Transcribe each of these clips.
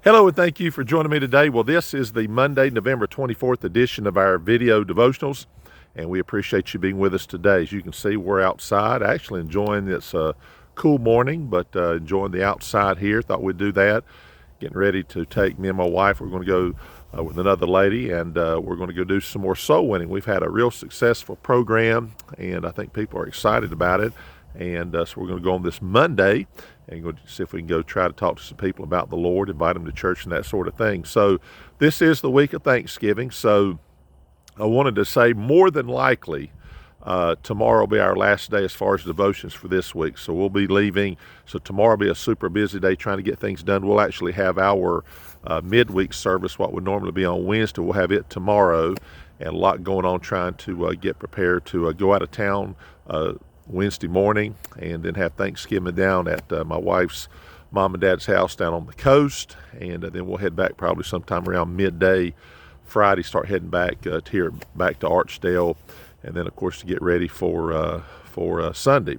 Hello and thank you for joining me today. Well, this is the Monday, November 24th edition of our video devotionals, and we appreciate you being with us today. As you can see, we're outside, actually enjoying this cool morning, but enjoying the outside here. Thought we'd do that. Getting ready to take me and my wife. We're going to go with another lady, and we're going to go do some more soul winning. We've had a real successful program, and I think people are excited about it. And so we're going to go on this Monday and go see if we can go try to talk to some people about the Lord, invite them to church and that sort of thing. So this is the week of Thanksgiving. So I wanted to say more than likely tomorrow will be our last day as far as devotions for this week. So we'll be leaving. So tomorrow will be a super busy day trying to get things done. We'll actually have our midweek service, what would normally be on Wednesday. We'll have it tomorrow, and a lot going on trying to get prepared to go out of town Wednesday morning, and then have Thanksgiving down at my wife's mom and dad's house down on the coast, and then we'll head back probably sometime around midday Friday, start heading back to Archdale, and then of course to get ready for Sunday.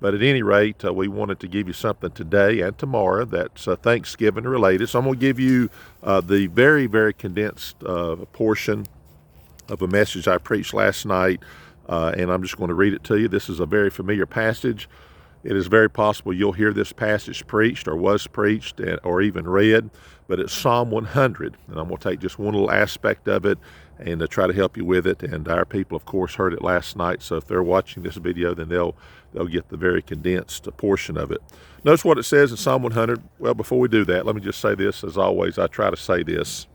But at any rate, we wanted to give you something today and tomorrow that's Thanksgiving related. So I'm going to give you the very, very condensed portion of a message I preached last night. And I'm just going to read it to you. This is a very familiar passage. It is very possible you'll hear this passage preached or was preached or even read, but it's Psalm 100. And I'm going to take just one little aspect of it and try to help you with it. And our people, of course, heard it last night. So if they're watching this video, then they'll get the very condensed portion of it. Notice what it says in Psalm 100. Well, before we do that, let me just say this. As always, I try to say this.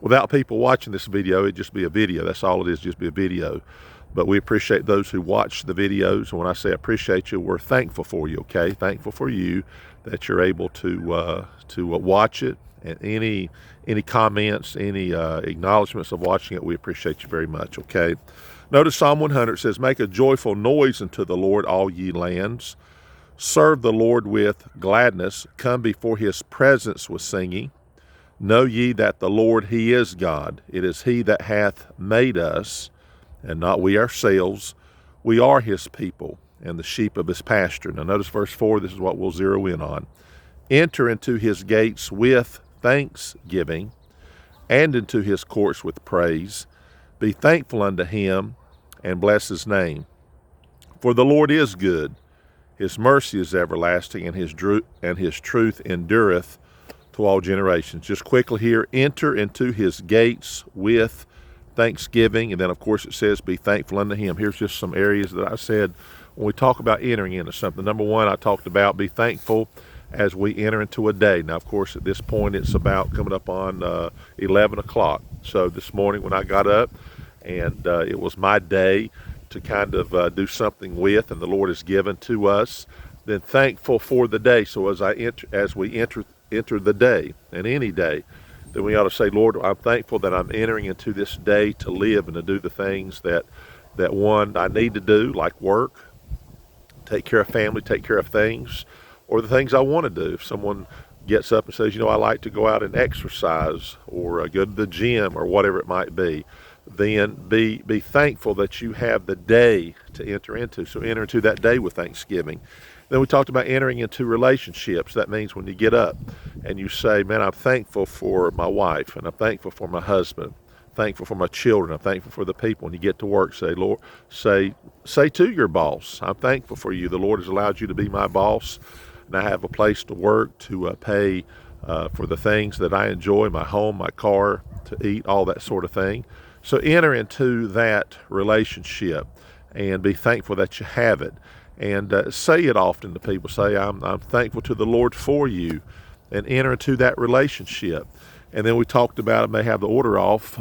Without people watching this video, it'd just be a video. That's all it is, just be a video. But we appreciate those who watch the videos. And when I say appreciate you, we're thankful for you, okay? Thankful for you that you're able to watch it. And any comments, any acknowledgments of watching it, we appreciate you very much, okay? Notice Psalm 100 says, "Make a joyful noise unto the Lord, all ye lands. Serve the Lord with gladness. Come before his presence with singing. Know ye that the Lord, he is God. It is he that hath made us, and not we ourselves. We are his people, and the sheep of his pasture." Now notice verse 4, this is what we'll zero in on. "Enter into his gates with thanksgiving, and into his courts with praise. Be thankful unto him, and bless his name. For the Lord is good. His mercy is everlasting, and his truth endureth to all generations." Just quickly here, enter into his gates with thanksgiving. And then, of course, it says, be thankful unto him. Here's just some areas that I said when we talk about entering into something. Number one, I talked about be thankful as we enter into a day. Now, of course, at this point, it's about coming up on 11 o'clock. So this morning when I got up, and it was my day to kind of do something with, and the Lord has given to us, then thankful for the day. So as we enter the day, and any day, then we ought to say, Lord, I'm thankful that I'm entering into this day to live and to do the things that one, I need to do, like work, take care of family, take care of things, or the things I want to do. If someone gets up and says, I like to go out and exercise, or go to the gym, or whatever it might be, then be thankful that you have the day to enter into. So enter into that day with thanksgiving. Then we talked about entering into relationships. That means when you get up and you say, man, I'm thankful for my wife, and I'm thankful for my husband, thankful for my children, I'm thankful for the people. When you get to work, say, Lord, say to your boss, I'm thankful for you. The Lord has allowed you to be my boss, and I have a place to work, to pay for the things that I enjoy, my home, my car, to eat, all that sort of thing. So enter into that relationship and be thankful that you have it. And say it often to people. Say, I'm thankful to the Lord for you, and enter into that relationship. And then we talked about, I may have the order off,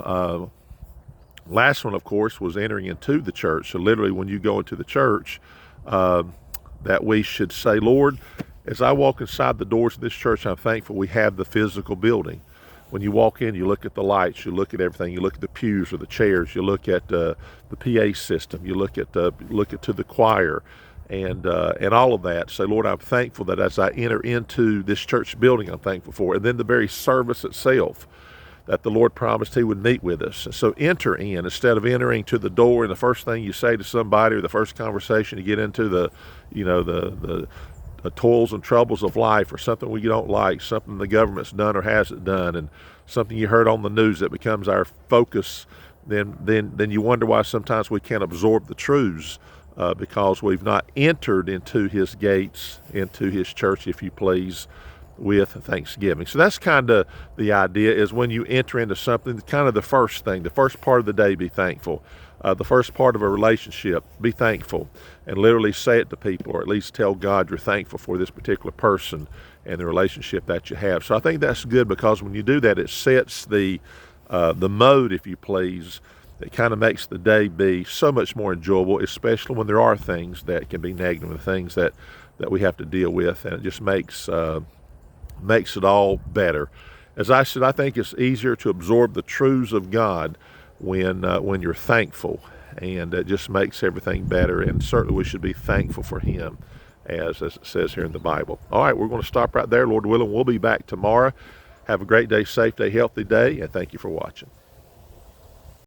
last one, of course, was entering into the church. So literally when you go into the church, that we should say, Lord, as I walk inside the doors of this church, I'm thankful we have the physical building. When you walk in, you look at the lights, you look at everything, you look at the pews or the chairs, you look at the PA system, you look at to the choir, and all of that. Say, Lord, I'm thankful that as I enter into this church building, I'm thankful for it. And then the very service itself, that the Lord promised he would meet with us. So enter in, instead of entering to the door and the first thing you say to somebody, or the first conversation you get into, the the toils and troubles of life, or something we don't like, something the government's done or hasn't done, and something you heard on the news that becomes our focus, then you wonder why sometimes we can't absorb the truths, because we've not entered into his gates, into his church, if you please, with thanksgiving. So that's kind of the idea, is when you enter into something, kind of the first thing, the first part of the day, be thankful. The first part of a relationship, be thankful, and literally say it to people, or at least tell God you're thankful for this particular person and the relationship that you have. So I think that's good, because when you do that, it sets the mode, if you please. It kind of makes the day be so much more enjoyable, especially when there are things that can be negative and things that we have to deal with, and it just makes it all better. As I said, I think it's easier to absorb the truths of God when you're thankful, and it just makes everything better. And certainly we should be thankful for him, as it says here in the Bible. All right, we're going to stop right there. Lord willing, we'll be back tomorrow. Have a great day, safe day, healthy day, and thank you for watching.